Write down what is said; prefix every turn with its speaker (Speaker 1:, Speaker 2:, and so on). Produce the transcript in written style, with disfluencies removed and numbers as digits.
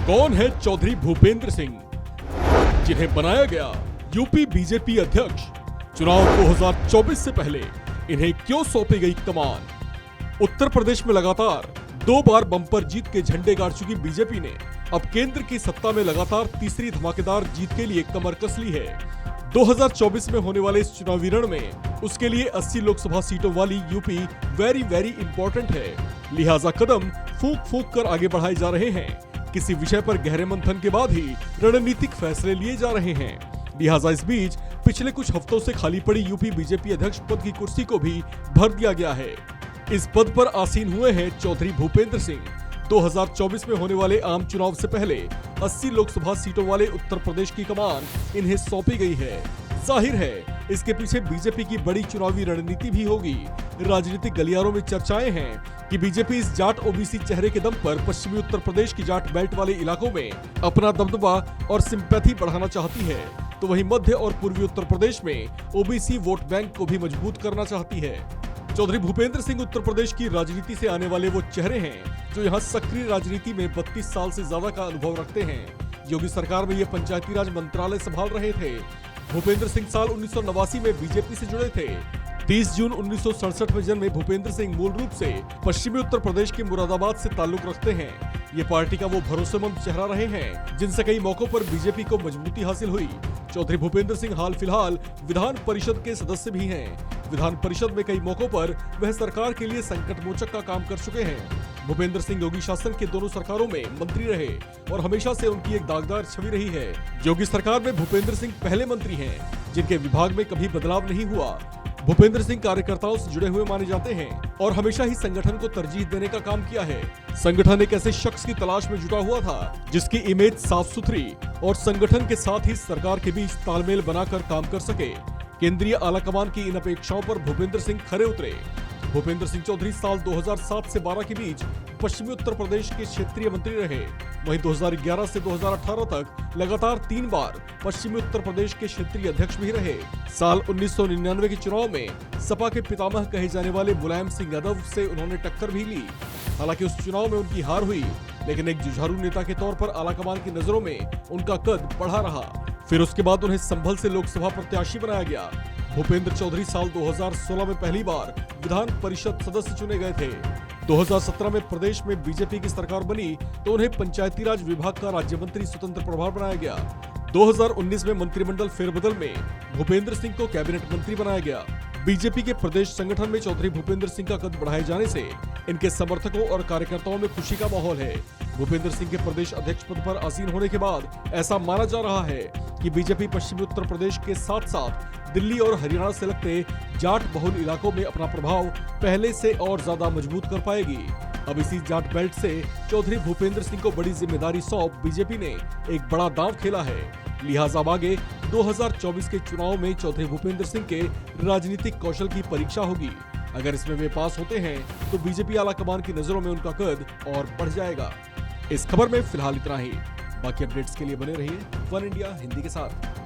Speaker 1: कौन है चौधरी भूपेंद्र सिंह, जिन्हें बनाया गया यूपी बीजेपी अध्यक्ष? चुनाव 2024 से पहले इन्हें क्यों सौंपी गई कमान? उत्तर प्रदेश में लगातार 2 बार बम्पर जीत के झंडे गाड़ चुकी बीजेपी ने अब केंद्र की सत्ता में लगातार तीसरी धमाकेदार जीत के लिए कमर कस ली है। 2024 में होने वाले इस चुनावी रण में उसके लिए 80 लोकसभा सीटों वाली यूपी वेरी इंपॉर्टेंट है। लिहाजा कदम फूंक फूंक कर आगे बढ़ाए जा रहे हैं। किसी विषय पर गहरे मंथन के बाद ही रणनीतिक फैसले लिए जा रहे हैं। लिहाजा इस बीच पिछले कुछ हफ्तों से खाली पड़ी यूपी बीजेपी अध्यक्ष पद की कुर्सी को भी भर दिया गया है। इस पद पर आसीन हुए हैं चौधरी भूपेंद्र सिंह। 2024 में होने वाले आम चुनाव से पहले 80 लोकसभा सीटों वाले उत्तर प्रदेश की कमान इन्हें सौंपी गई है। जाहिर है इसके पीछे बीजेपी की बड़ी चुनावी रणनीति भी होगी। राजनीतिक गलियारों में चर्चाएं हैं कि बीजेपी इस जाट ओबीसी चेहरे के दम पर पश्चिमी उत्तर प्रदेश की जाट बेल्ट वाले इलाकों में अपना दबदबा और सिंपैथी बढ़ाना चाहती है, तो वहीं मध्य और पूर्वी उत्तर प्रदेश में ओबीसी वोट बैंक को भी मजबूत करना चाहती है। चौधरी भूपेंद्र सिंह उत्तर प्रदेश की राजनीति से आने वाले वो चेहरे हैं जो यहाँ सक्रिय राजनीति में 32 साल से ज्यादा का अनुभव रखते हैं। योगी सरकार में ये पंचायती राज मंत्रालय संभाल रहे थे। भूपेंद्र सिंह साल 1989 में बीजेपी से जुड़े थे। 30 जून 1967 में जन्मे भूपेंद्र सिंह मूल रूप से पश्चिमी उत्तर प्रदेश के मुरादाबाद से ताल्लुक रखते हैं। ये पार्टी का वो भरोसेमंद चेहरा रहे हैं जिनसे कई मौकों पर बीजेपी को मजबूती हासिल हुई। चौधरी भूपेंद्र सिंह हाल फिलहाल विधान परिषद के सदस्य भी हैं। विधान परिषद में कई मौकों पर वह सरकार के लिए संकट मोचक का काम कर चुके हैं। भूपेंद्र सिंह योगी शासन के दोनों सरकारों में मंत्री रहे और हमेशा से उनकी एक दागदार छवि रही है। योगी सरकार में भूपेंद्र सिंह पहले मंत्री हैं जिनके विभाग में कभी बदलाव नहीं हुआ। भूपेंद्र सिंह कार्यकर्ताओं से जुड़े हुए माने जाते हैं और हमेशा ही संगठन को तरजीह देने का काम किया है। संगठन एक ऐसे शख्स की तलाश में जुटा हुआ था जिसकी इमेज साफ सुथरी और संगठन के साथ ही सरकार के बीच तालमेल बनाकर काम कर सके। केंद्रीय आलाकमान की इन अपेक्षाओं पर भूपेंद्र सिंह खरे उतरे। भूपेंद्र सिंह चौधरी साल 2007 से 12 के बीच पश्चिमी उत्तर प्रदेश के क्षेत्रीय मंत्री रहे। वहीं 2011 से 2018 तक लगातार 3 बार पश्चिमी उत्तर प्रदेश के क्षेत्रीय अध्यक्ष भी रहे। साल 1999 के चुनाव में सपा के पितामह कहे जाने वाले मुलायम सिंह यादव से उन्होंने टक्कर भी ली। हालांकि उस चुनाव में उनकी हार हुई, लेकिन एक जुझारू नेता के तौर पर आलाकमान की नजरों में उनका कद बढ़ा रहा। फिर उसके बाद उन्हें संभल से लोकसभा प्रत्याशी बनाया गया। भूपेंद्र चौधरी साल 2016 में पहली बार विधान परिषद सदस्य चुने गए थे। 2017 में प्रदेश में बीजेपी की सरकार बनी तो उन्हें पंचायती राज विभाग का राज्य मंत्री स्वतंत्र प्रभार बनाया गया। 2019 में मंत्रिमंडल फेरबदल में भूपेंद्र सिंह को कैबिनेट मंत्री बनाया गया। बीजेपी के प्रदेश संगठन में चौधरी भूपेंद्र सिंह का कद बढ़ाए जाने से इनके समर्थकों और कार्यकर्ताओं में खुशी का माहौल है। भूपेंद्र सिंह के प्रदेश अध्यक्ष पद पर आसीन होने के बाद ऐसा माना जा रहा है कि बीजेपी पश्चिमी उत्तर प्रदेश के साथ साथ दिल्ली और हरियाणा से लगते जाट बहुल इलाकों में अपना प्रभाव पहले से और ज्यादा मजबूत कर पाएगी। अब इसी जाट बेल्ट से चौधरी भूपेंद्र सिंह को बड़ी जिम्मेदारी सौंप बीजेपी ने एक बड़ा दांव खेला है। लिहाजा आगे 2024 के चुनाव में चौधरी भूपेंद्र सिंह के राजनीतिक कौशल की परीक्षा होगी। अगर इसमें वे पास होते हैं तो बीजेपी आलाकमान की नजरों में उनका कद और बढ़ जाएगा। इस खबर में फिलहाल इतना ही। बाकी अपडेट्स के लिए बने रहिए वन इंडिया हिंदी के साथ।